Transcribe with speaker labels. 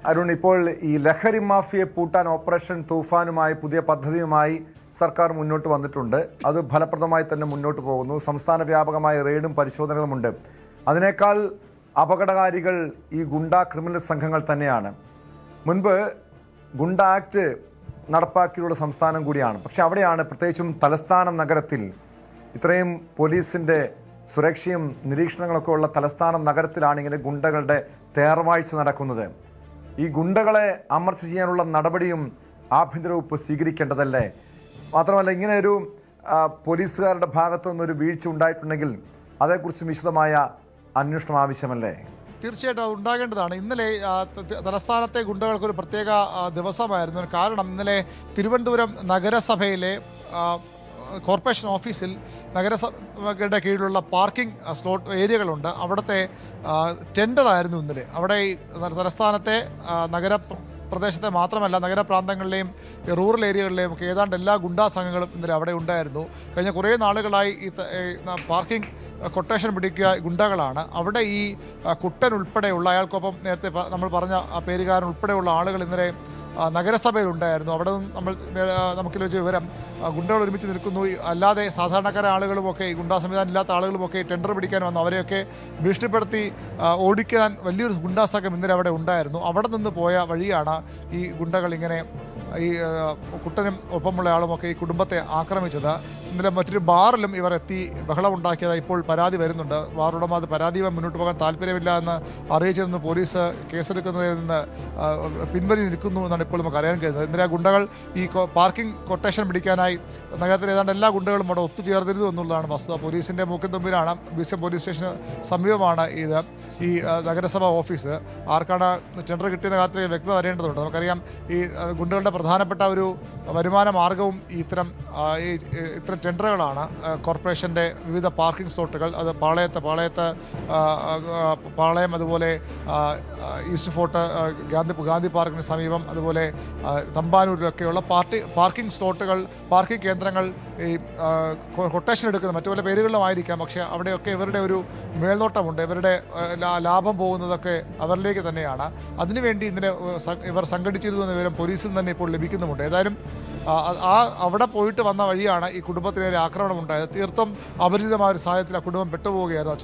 Speaker 1: അരുൺ, ഇപ്പോൾ ഈ ലഹരി മാഫിയെ പൂട്ടാൻ ഓപ്പറേഷൻ തൂഫാനുമായി പുതിയ പദ്ധതിയുമായി സർക്കാർ മുന്നോട്ട് വന്നിട്ടുണ്ട്. അത് ഫലപ്രദമായി തന്നെ മുന്നോട്ട് പോകുന്നു. സംസ്ഥാന വ്യാപകമായ റെയ്ഡും പരിശോധനകളുമുണ്ട്. അതിനേക്കാൾ അപകടകാരികൾ ഈ ഗുണ്ട ക്രിമിനൽ സംഘങ്ങൾ തന്നെയാണ്. മുൻപ് ഗുണ്ട ആക്ട് നടപ്പാക്കിയുള്ള സംസ്ഥാനം കൂടിയാണ്. പക്ഷെ അവിടെയാണ്, പ്രത്യേകിച്ചും തലസ്ഥാന നഗരത്തിൽ, ഇത്രയും പോലീസിൻ്റെ സുരക്ഷയും നിരീക്ഷണങ്ങളൊക്കെ ഉള്ള തലസ്ഥാന നഗരത്തിലാണ് ഇങ്ങനെ ഗുണ്ടകളുടെ തേർവാഴ്ച നടക്കുന്നത്. ഈ ഗുണ്ടകളെ അമർച്ച ചെയ്യാനുള്ള നടപടിയും ആഭ്യന്തര വകുപ്പ് സ്വീകരിക്കേണ്ടതല്ലേ? മാത്രമല്ല, ഇങ്ങനെ ഒരു പോലീസുകാരുടെ ഭാഗത്തു നിന്നൊരു വീഴ്ച ഉണ്ടായിട്ടുണ്ടെങ്കിൽ അതേക്കുറിച്ച് വിശദമായ അന്വേഷണം ആവശ്യമല്ലേ?
Speaker 2: തീർച്ചയായിട്ടും അത് ഉണ്ടാകേണ്ടതാണ്. ഇന്നലെ തലസ്ഥാനത്തെ ഗുണ്ടകൾക്കൊരു പ്രത്യേക ദിവസമായിരുന്നു. കാരണം ഇന്നലെ തിരുവനന്തപുരം നഗരസഭയിലെ കോർപ്പറേഷൻ ഓഫീസിൽ നഗരസഭയുടെ കീഴിലുള്ള പാർക്കിംഗ് സ്ലോട്ട് ഏരിയകളുണ്ട്. അവിടുത്തെ ടെൻഡറായിരുന്നു ഇന്നലെ. അവിടെ തലസ്ഥാനത്തെ പ്രദേശത്തെ മാത്രമല്ല, നഗരപ്രാന്തങ്ങളിലെയും റൂറൽ ഏരിയകളിലെയും ഒക്കെ ഏതാണ്ട് എല്ലാ ഗുണ്ടാ സംഘങ്ങളും ഇന്നലെ അവിടെ ഉണ്ടായിരുന്നു. കഴിഞ്ഞ കുറേ നാളുകളായി ഈ പാർക്കിംഗ് കൊട്ടേഷൻ പിടിക്കുക ഗുണ്ടകളാണ്. അവിടെ ഈ കുട്ടൻ ഉൾപ്പെടെയുള്ള, അയാൾക്കൊപ്പം നേരത്തെ നമ്മൾ പറഞ്ഞ പേരുകാരൻ ഉൾപ്പെടെയുള്ള ആളുകൾ ഇന്നലെ നഗരസഭയിലുണ്ടായിരുന്നു. അവിടെ നമുക്ക് ലഭിച്ച വിവരം, ഗുണ്ടകൾ ഒരുമിച്ച് നിൽക്കുന്നു. അല്ലാതെ സാധാരണക്കാരായ ആളുകളുമൊക്കെ, ഈ ഗുണ്ടാ സംവിധാനം ഇല്ലാത്ത ആളുകളുമൊക്കെ ടെൻഡർ പിടിക്കാൻ വന്നു. അവരെയൊക്കെ ഭീഷണിപ്പെടുത്തി ഓടിക്കാൻ വലിയൊരു ഗുണ്ടാ സംഘം ഇന്നലെ അവിടെ ഉണ്ടായിരുന്നു. അവിടെ നിന്ന് പോയ വഴിയാണ് ഈ ഗുണ്ടകൾ ഇങ്ങനെ ഈ കുട്ടനും ഒപ്പമുള്ള ആളുമൊക്കെ ഈ കുടുംബത്തെ ആക്രമിച്ചത്. ഇന്നലെ മറ്റൊരു ബാറിലും ഇവർ എത്തി ബഹളമുണ്ടാക്കിയതായി ഇപ്പോൾ പരാതി വരുന്നുണ്ട്. ബാറുടമ അത് പരാതിയുമായി മുന്നോട്ട് പോകാൻ താല്പര്യമില്ല എന്ന് അറിയിച്ചിരുന്നു. പോലീസ് കേസെടുക്കുന്നതിൽ നിന്ന് പിൻവലി നിൽക്കുന്നു എന്നാണ് ഇപ്പോൾ നമുക്ക് അറിയാൻ കഴിയുന്നത്. ഇന്നലെ ഗുണ്ടകൾ ഈ പാർക്കിംഗ് കൊട്ടേഷൻ പിടിക്കാനായി നഗരത്തിലെ ഏതാണ്ട് എല്ലാ ഗുണ്ടകളും അവിടെ ഒത്തുചേർന്നിരുന്നു എന്നുള്ളതാണ് വസ്തുത. പോലീസിൻ്റെ മൂക്കിൻ തുമ്പിലാണ്. BCM പോലീസ് സ്റ്റേഷന് സമീപമാണ് ഈ നഗരസഭാ ഓഫീസ്. ആർക്കാണ് ടെൻഡർ കിട്ടിയെന്ന കാര്യത്തിൽ വ്യക്തത വരേണ്ടതുണ്ട്. നമുക്കറിയാം, ഈ ഗുണ്ടകളുടെ പ്രധാനപ്പെട്ട ഒരു വരുമാന മാർഗവും ഇത്തരം ടെൻഡറുകളാണ്. കോർപ്പറേഷൻ്റെ വിവിധ പാർക്കിംഗ് സ്ലോട്ടുകൾ, അത് പാളയം, അതുപോലെ ഈസ്റ്റ് ഫോർട്ട്, ഗാന്ധി പാർക്കിന് സമീപം, അതുപോലെ തമ്പാനൂരിലൊക്കെയുള്ള പാർക്കിംഗ് സ്ലോട്ടുകൾ, പാർക്കിംഗ് കേന്ദ്രങ്ങൾ ഈ കൊട്ടേഷൻ എടുക്കുന്നത് മറ്റു പല പേരുകളിലുമായിരിക്കാം. പക്ഷേ അവിടെയൊക്കെ ഇവരുടെ ഒരു മേൽനോട്ടമുണ്ട്. ഇവരുടെ ലാഭം പോകുന്നതൊക്കെ അവരിലേക്ക് തന്നെയാണ്. അതിനുവേണ്ടി ഇന്നലെ ഇവർ സംഘടിച്ചിരുന്നു എന്ന വിവരം പോലീസിൽ തന്നെ ഇപ്പോൾ ലഭിക്കുന്നുമുണ്ട്. ഏതായാലും അവിടെ പോയിട്ട് വന്ന വഴിയാണ് ഈ കുടുംബത്തിനേരെ ആക്രമണം ഉണ്ടായത്. തീർത്തും അപരിചിതമായ ഒരു സാഹചര്യത്തിൽ ആ കുടുംബം പെട്ടുപോവുകയായിരുന്നു.